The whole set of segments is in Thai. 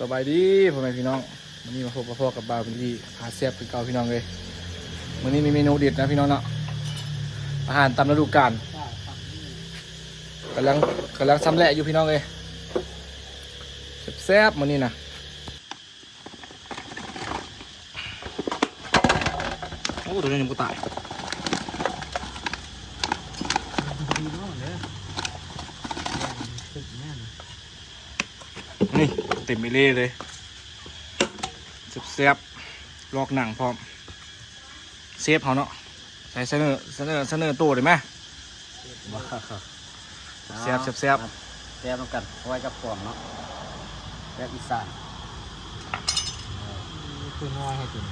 สบายดีพ่อแม่พี่น้องวันนี้มาพบกับพ่อกับบ่าวเป็นที่หาแซ่บคือเก่าพี่น้องเลยวันนี้มีเมนูเด็ดนะพี่น้องเนาะอาหารตามฤดูกาลกำลังซ้ำแหละอยู่พี่น้องเลยแซ่บๆมื้อนี้นะโอ้ตัวนี้ยังบ่ตายนี่เต็มไปเลยแซ่บๆลอกหนังพร้อมเซฟเขาเนาะใส่เสนอตัวได้ไหมแซ่บแซ่บต้องกันไว้กับกล่องเนาะแซ่บอีสานคือน้อยให้กิน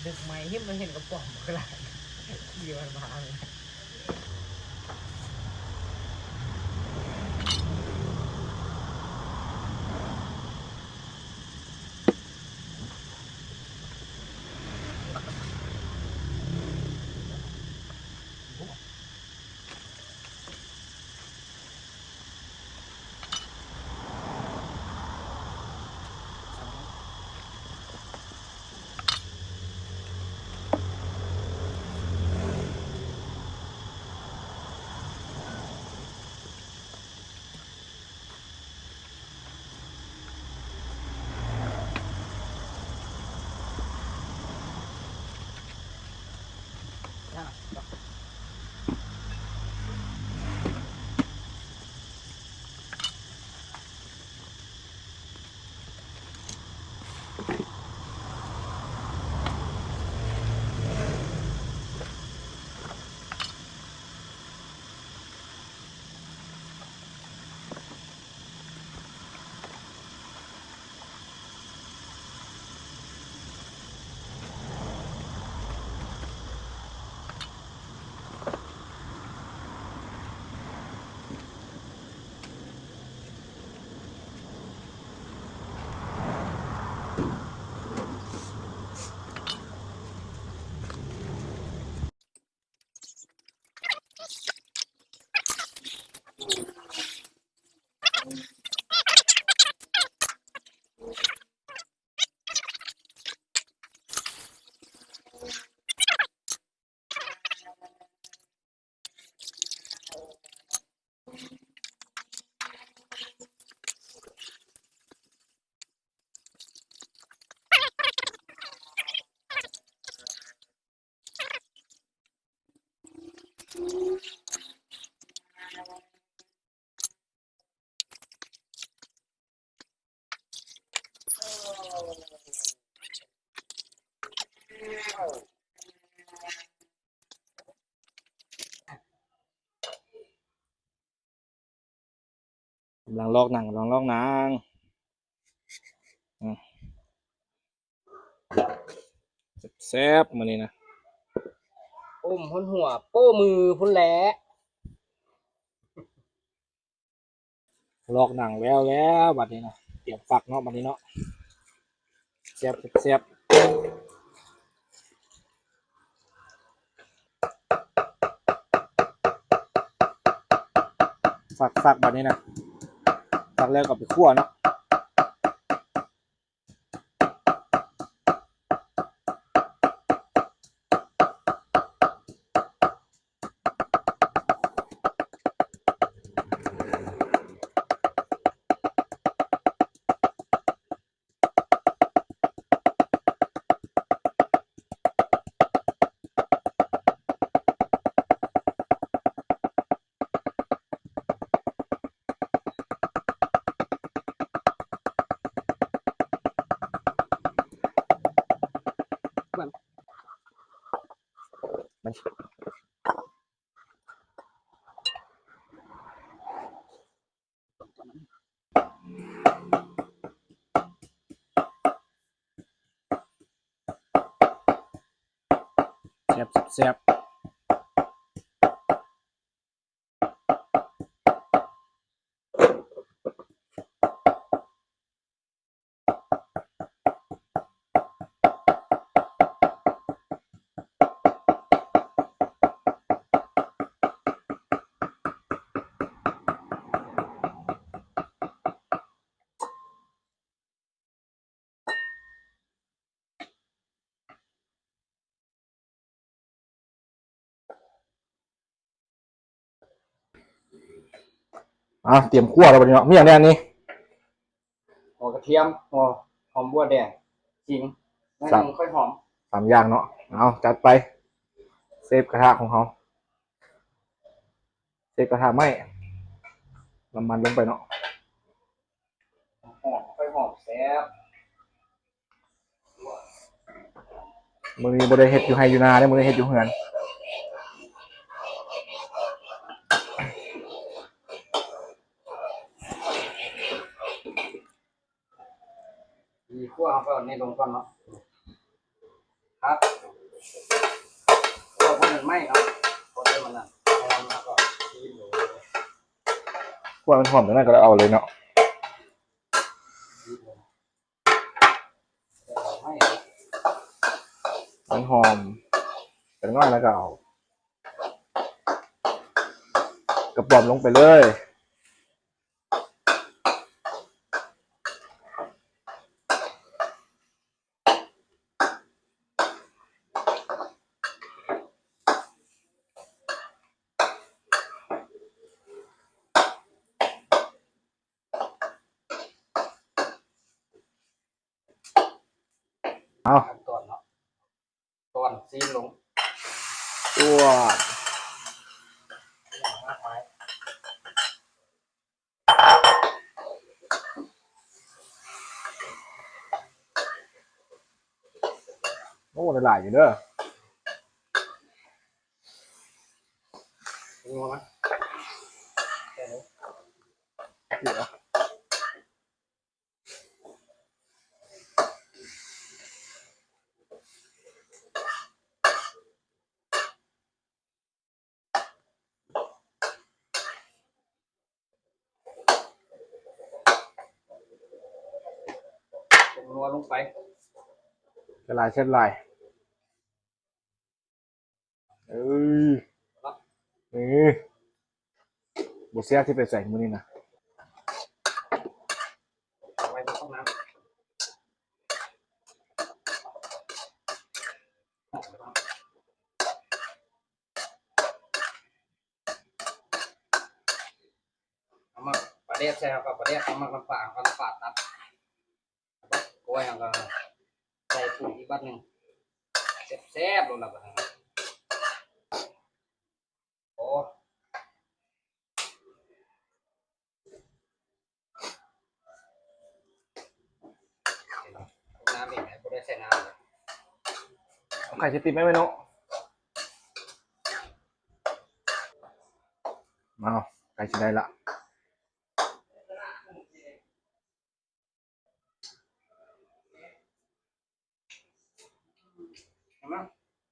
ดึกไหมที่มันเห็นกระป๋องก็ได้ขี่มันมาเลยกำลังลอกหนังแซ่บมื้อนี้นะพ้นหัวโป้มือพ้นแหลลอกหนังแล้วบัดนี้นะเตรียมฝักเนาะบัดนี้เนาะแซ่บฝักบัดนี้นะฝักแล้วก็ไปคั่วเนาะมันแซ่บ เตรียมคั่วแล้วบัดนี้เนาะมีอย่างแน่นี้หัวกระเทียมหัวหอมบัวแดงจริงนั่นนึงค่อยหอม 3อย่างเนาะเอาจัดไปเซฟกระทะของเขาเซฟกระทะไหม้น้ำมันลงไปเนาะ หอมค่อยหอมแซ่บ มื้อนี้บ่ได้เฮ็ดอยู่ไร่อยู่นาเด้อมื้อนี้เฮ็ดอยู่เฮือนมีขั้วเอาไปในลงก่อนเนาะครับขั้วพวกมันไหม้เนาะคนที่มันนั่นแล้วก็ชีสหมู คั่วมันหอมจังนั้นก็เอาเลยเนาะ ไหม้ มันหอมจังนั้นแล้วก็เอากระป๋อมลงไปเลยเอา ก่อนเนาะก่อนซีนลง ตัว อย่างมากมาย โอ้หลายอยู่เด้อ มีมั้ยแค่นี้ เดี๋ยวเป็นนัวลงไป ลายเช็ดลายเอ้ยนี่บุเสียที่ไปใส่มื้อนี้นะ ไว้ในห้องน้ำเอามาประเดี๋ยวใช่ครับประเดี๋ยวเอามาน้ำปลาเอาน้ำปลาตัดกล้วยเอาก็ใส่ปุ๋ยอีกบัดหนึ่งแซ่บๆลงแล้วบัดนั้นโอ้น้ำอีกไหนบ่ได้ใส่น้ำเลย เอาไข่จะติดไหมเนาะเอาไก่จะได้ละ เห็นไหม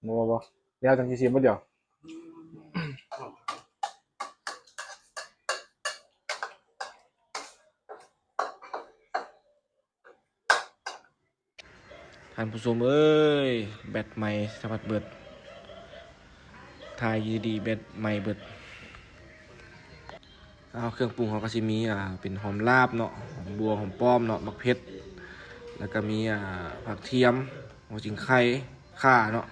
นัวบ่เดี๋ยวจังสิชิมบ่เดี๋ยวท่านผู้ชมเอ้ยแบตใหม่สะพัดเบิดทายดีๆแบตใหม่เบิดเอาเครื่องปรุงเขาก็สิมีเป็นหอมลาบเนาะหอมบัวหอมป้อมเนาะมะเผ็ดแล้วก็มีผักเทียมหัวจิงไข่ข่าเนาะ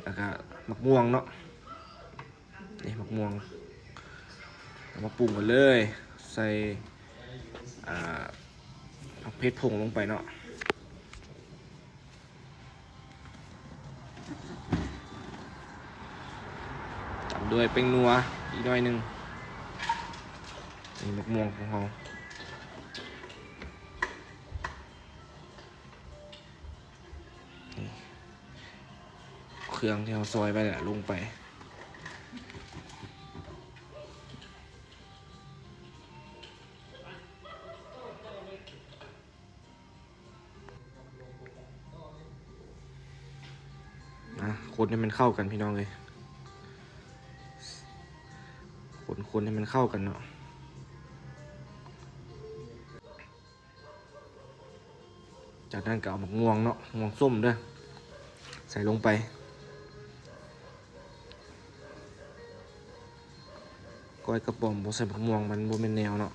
แล้วก็มะม่วงเนาะนี่มะม่วงเอามาปรุงกันเลยใส่ผักเผ็ดผงลงไปเนาะตามด้วยแป้งนัวอีกหน่อยหนึงนี่มะม่วงของเราเครื่องที่เราซอยไปแหละลงไปคนให้มันเข้ากันพี่น้องเลยคนให้มันเข้ากันเนาะจากนั้นก็เอาหมกม่วงเนาะม่วงส้มด้วยใส่ลงไปก้อยกระป๋อมบ่ใส่หมกม่วงมันบ่เป็นแนวเนาะ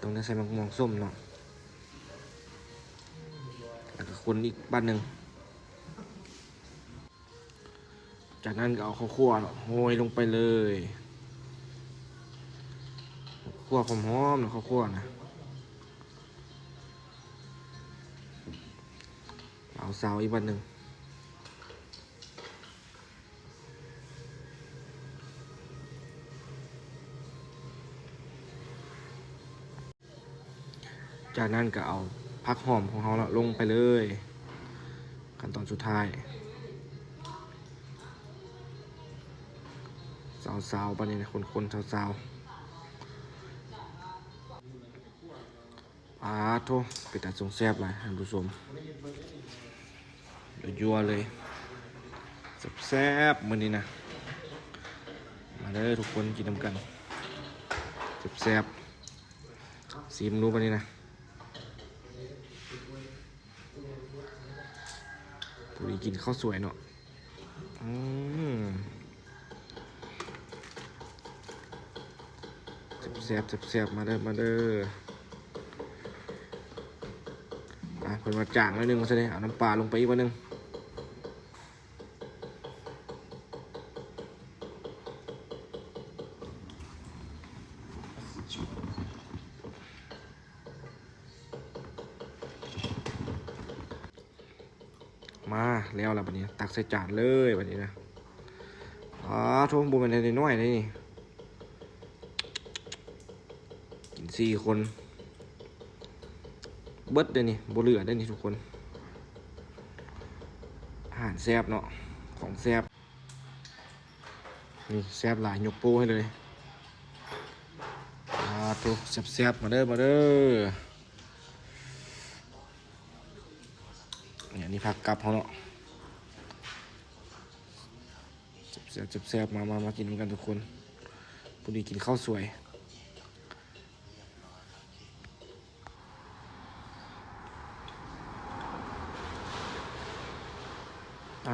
ต้องได้ใส่หมกม่วงส้มเนาะแล้วก็คนอีกบ้านหนึ่งจากนั้นก็เอาข้าวคั่วเนาะโรยลงไปเลย คั่วหอมๆนะข้าวคั่วนะเอาสาวอีกวันหนึ่งจากนั้นก็เอาผักหอมของเราลงไปเลยขั้นตอนสุดท้ายสาวๆปะเนี่ยคนๆสาวๆปาโถไปตัดทรงแซ่บเลยท่านผู้ชมเดี๋ยวยัวเลยแซ่บๆมื้อนี้นะมาเด้อทุกคนกินน้ำกันแซ่บๆซีมรู้ปะนี่นะผู้ดีกินข้าวสวยเนาะแซ่บมาเด้อเพิ่นมาจ่างหน่อยนึงซะเนี่ยเอาน้ำปลาลงไปอีกวันนึงมาแล้วล่ะบัดนี้ตักใส่จานเลยบัดนี้นะทุ่มบุญเป็นน้อยๆเลยนี่กิน4 คนเบิดเด้นี่บ่เหลือได้นี่ทุกคนอาหารแซ่บเนาะของแซ่บนี่แซ่บหลายยกโป้ให้เลยตัวแซ่บมาเด้อเนี่ยนี่ผักกับเขาเนาะแซ่บมากินกันทุกคนพอดีกินข้าวสวย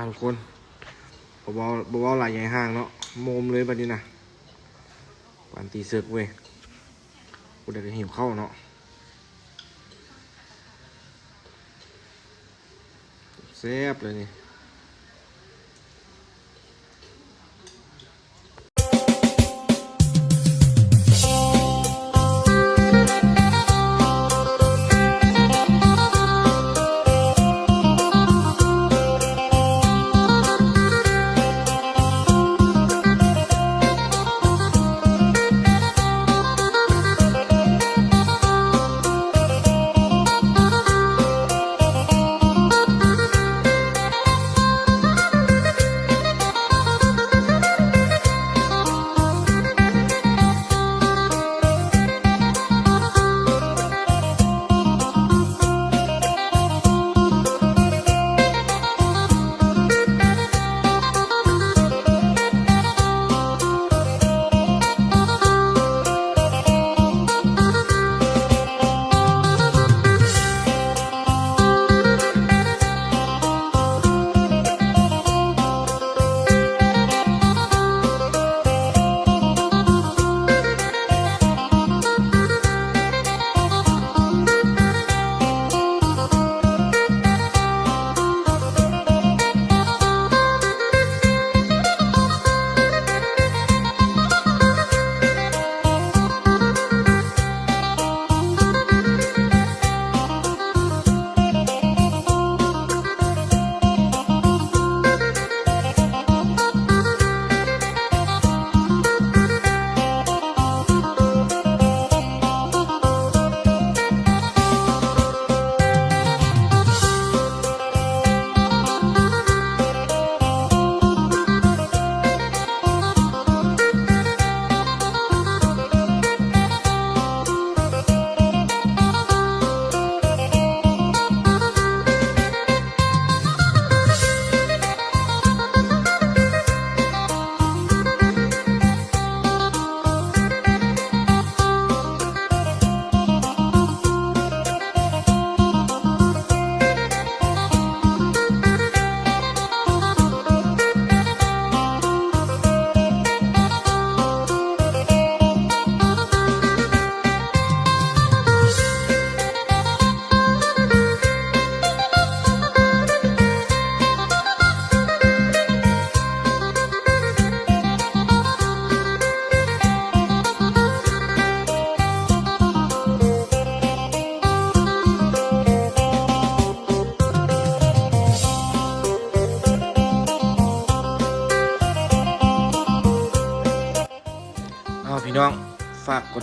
ทุกคนบ่หลายใหญ่ห่างเนาะโมมเลยบัดนี้นะปานตีเสือกเว้ยกูได้หิวข้าวเนาะแซ่บเลยนี่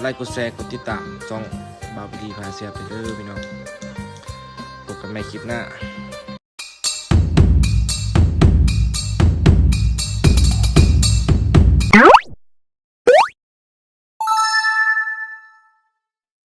ไลค์กดแชร์กดติดตามช่องบาวดีพาเสียไปเด้อพี่น้องพบกันใหม่คลิปหน้า